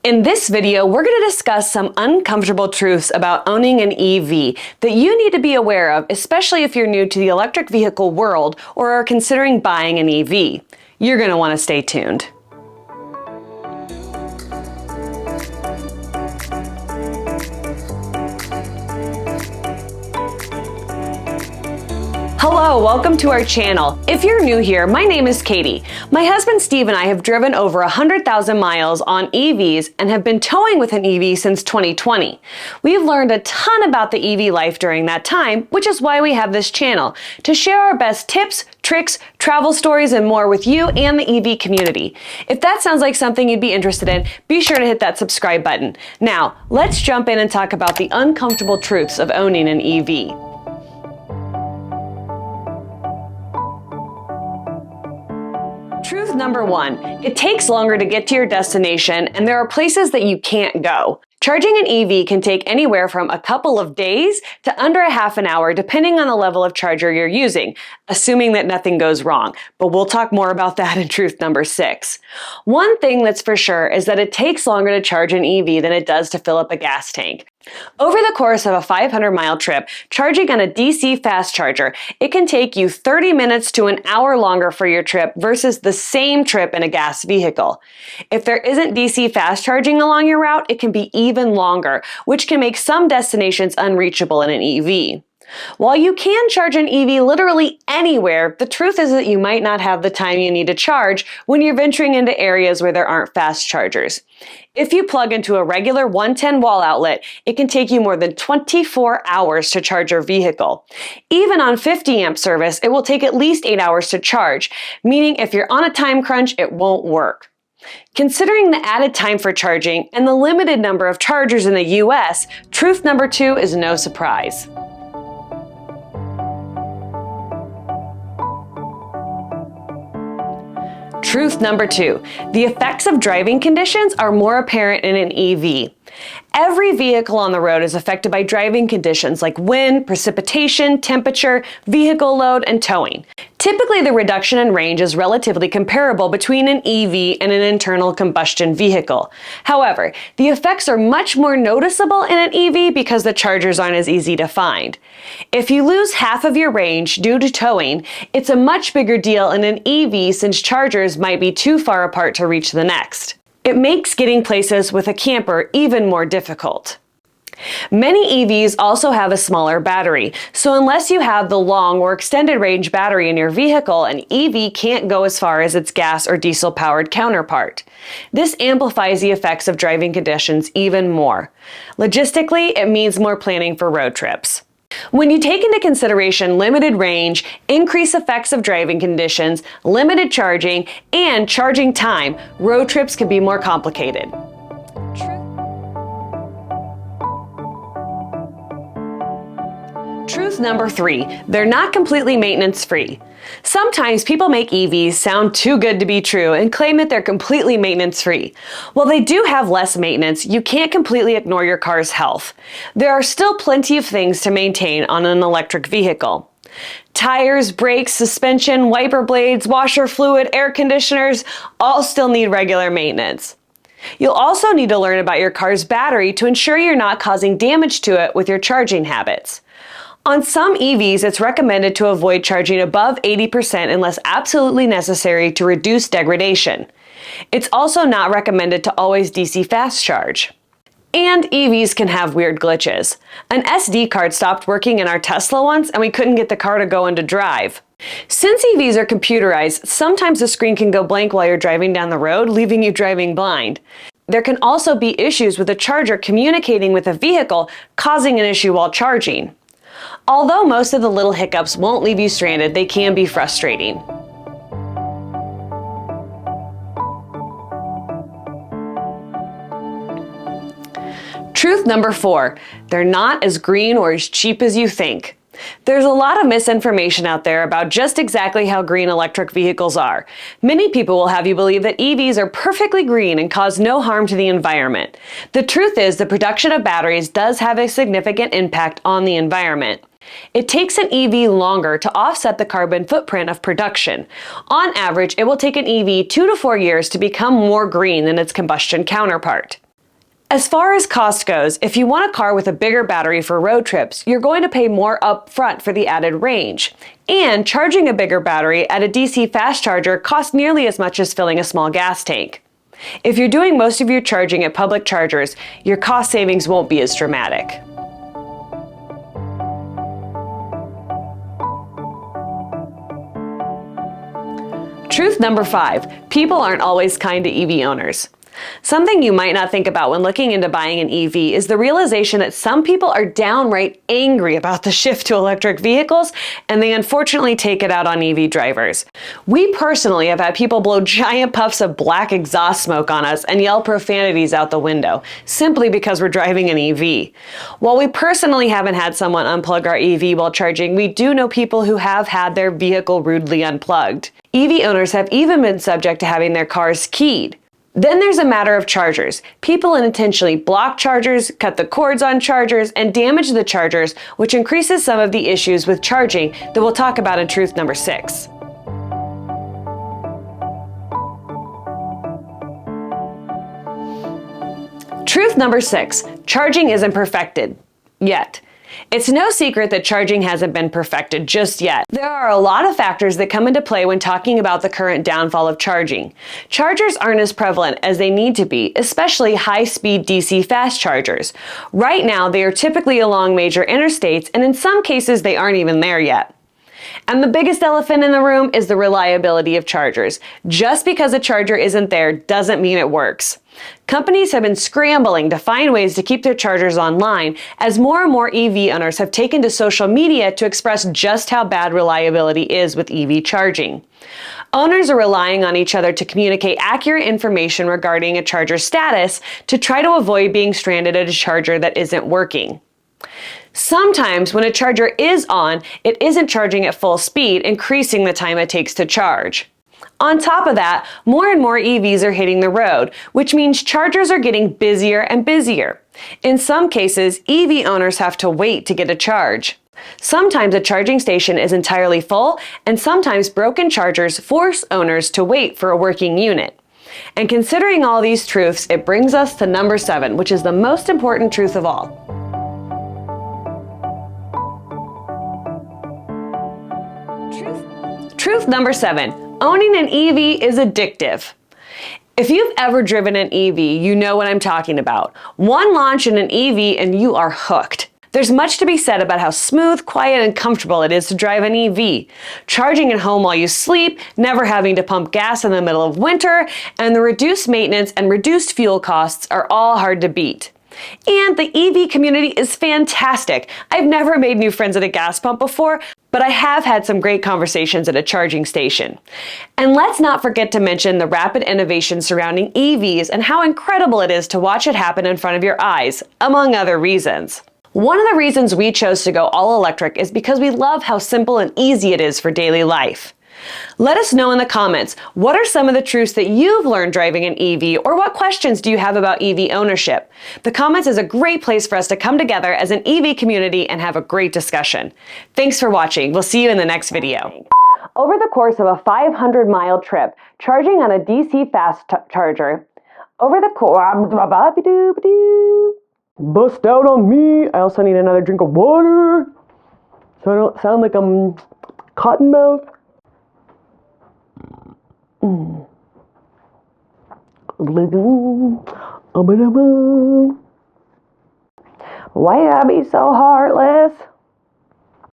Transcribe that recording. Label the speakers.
Speaker 1: In this video, we're going to discuss some uncomfortable truths about owning an EV that you need to be aware of, especially if you're new to the electric vehicle world or are considering buying an EV. You're going to want to stay tuned. Hello, welcome to our channel. If you're new here, my name is Katie. My husband Steve and I have driven over 100,000 miles on EVs and have been towing with an EV since 2020. We've learned a ton about the EV life during that time, which is why we have this channel, to share our best tips, tricks, travel stories, and more with you and the EV community. If that sounds like something you'd be interested in, be sure to hit that subscribe button. Now, let's jump in and talk about the uncomfortable truths of owning an EV. Truth number one, it takes longer to get to your destination and there are places that you can't go. Charging an EV can take anywhere from a couple of days to under a half an hour depending on the level of charger you're using, assuming that nothing goes wrong. But we'll talk more about that in truth number 6. One thing that's for sure is that it takes longer to charge an EV than it does to fill up a gas tank. Over the course of a 500-mile trip, charging on a DC fast charger, it can take you 30 minutes to an hour longer for your trip versus the same trip in a gas vehicle. If there isn't DC fast charging along your route, it can be even longer, which can make some destinations unreachable in an EV. While you can charge an EV literally anywhere, the truth is that you might not have the time you need to charge when you're venturing into areas where there aren't fast chargers. If you plug into a regular 110 wall outlet, it can take you more than 24 hours to charge your vehicle. Even on 50 amp service, it will take at least 8 hours to charge, meaning if you're on a time crunch, it won't work. Considering the added time for charging and the limited number of chargers in the US, truth number 2 is no surprise. Truth number 2, the effects of driving conditions are more apparent in an EV. Every vehicle on the road is affected by driving conditions like wind, precipitation, temperature, vehicle load, and towing. Typically, the reduction in range is relatively comparable between an EV and an internal combustion vehicle. However, the effects are much more noticeable in an EV because the chargers aren't as easy to find. If you lose half of your range due to towing, it's a much bigger deal in an EV since chargers might be too far apart to reach the next. It makes getting places with a camper even more difficult. Many EVs also have a smaller battery, so unless you have the long or extended range battery in your vehicle, an EV can't go as far as its gas or diesel powered counterpart. This amplifies the effects of driving conditions even more. Logistically, it means more planning for road trips. When you take into consideration limited range, increased effects of driving conditions, limited charging, and charging time, road trips can be more complicated. Truth number 3, they're not completely maintenance-free. Sometimes people make EVs sound too good to be true and claim that they're completely maintenance-free. While they do have less maintenance, you can't completely ignore your car's health. There are still plenty of things to maintain on an electric vehicle. Tires, brakes, suspension, wiper blades, washer fluid, air conditioners, all still need regular maintenance. You'll also need to learn about your car's battery to ensure you're not causing damage to it with your charging habits. On some EVs, it's recommended to avoid charging above 80% unless absolutely necessary to reduce degradation. It's also not recommended to always DC fast charge. And EVs can have weird glitches. An SD card stopped working in our Tesla once and we couldn't get the car to go into drive. Since EVs are computerized, sometimes the screen can go blank while you're driving down the road, leaving you driving blind. There can also be issues with the charger communicating with the vehicle, causing an issue while charging. Although most of the little hiccups won't leave you stranded, they can be frustrating. Truth number 4, they're not as green or as cheap as you think. There's a lot of misinformation out there about just exactly how green electric vehicles are. Many people will have you believe that EVs are perfectly green and cause no harm to the environment. The truth is, the production of batteries does have a significant impact on the environment. It takes an EV longer to offset the carbon footprint of production. On average, it will take an EV 2 to 4 years to become more green than its combustion counterpart. As far as cost goes, if you want a car with a bigger battery for road trips, you're going to pay more up front for the added range. And charging a bigger battery at a DC fast charger costs nearly as much as filling a small gas tank. If you're doing most of your charging at public chargers, your cost savings won't be as dramatic. Truth number 5, people aren't always kind to EV owners. Something you might not think about when looking into buying an EV is the realization that some people are downright angry about the shift to electric vehicles, and they unfortunately take it out on EV drivers. We personally have had people blow giant puffs of black exhaust smoke on us and yell profanities out the window, simply because we're driving an EV. While we personally haven't had someone unplug our EV while charging, we do know people who have had their vehicle rudely unplugged. EV owners have even been subject to having their cars keyed. Then there's a matter of chargers. People unintentionally block chargers, cut the cords on chargers, and damage the chargers, which increases some of the issues with charging that we'll talk about in truth number 6. Truth number 6, charging isn't perfected yet. It's no secret that charging hasn't been perfected just yet. There are a lot of factors that come into play when talking about the current downfall of charging. Chargers aren't as prevalent as they need to be, especially high-speed DC fast chargers. Right now, they are typically along major interstates, and in some cases, they aren't even there yet. And the biggest elephant in the room is the reliability of chargers. Just because a charger isn't there doesn't mean it works. Companies have been scrambling to find ways to keep their chargers online as more and more EV owners have taken to social media to express just how bad reliability is with EV charging. Owners are relying on each other to communicate accurate information regarding a charger status to try to avoid being stranded at a charger that isn't working. Sometimes when a charger is on, it isn't charging at full speed, increasing the time it takes to charge. On top of that, more and more EVs are hitting the road, which means chargers are getting busier and busier. In some cases, EV owners have to wait to get a charge. Sometimes a charging station is entirely full, and sometimes broken chargers force owners to wait for a working unit. And considering all these truths, it brings us to number 7, which is the most important truth of all. Truth number 7, owning an EV is addictive. If you've ever driven an EV, you know what I'm talking about. One launch in an EV and you are hooked. There's much to be said about how smooth, quiet, and comfortable it is to drive an EV. Charging at home while you sleep, never having to pump gas in the middle of winter, and the reduced maintenance and reduced fuel costs are all hard to beat. And the EV community is fantastic. I've never made new friends at a gas pump before, but I have had some great conversations at a charging station. And let's not forget to mention the rapid innovation surrounding EVs and how incredible it is to watch it happen in front of your eyes, among other reasons. One of the reasons we chose to go all electric is because we love how simple and easy it is for daily life. Let us know in the comments, what are some of the truths that you've learned driving an EV, or what questions do you have about EV ownership? The comments is a great place for us to come together as an EV community and have a great discussion. Thanks for watching. We'll see you in the next video. Over the course of a 500-mile trip, charging on a DC fast charger, bust out on me. I also need another drink of water so I don't sound like I'm cottonmouth. Why I be so heartless?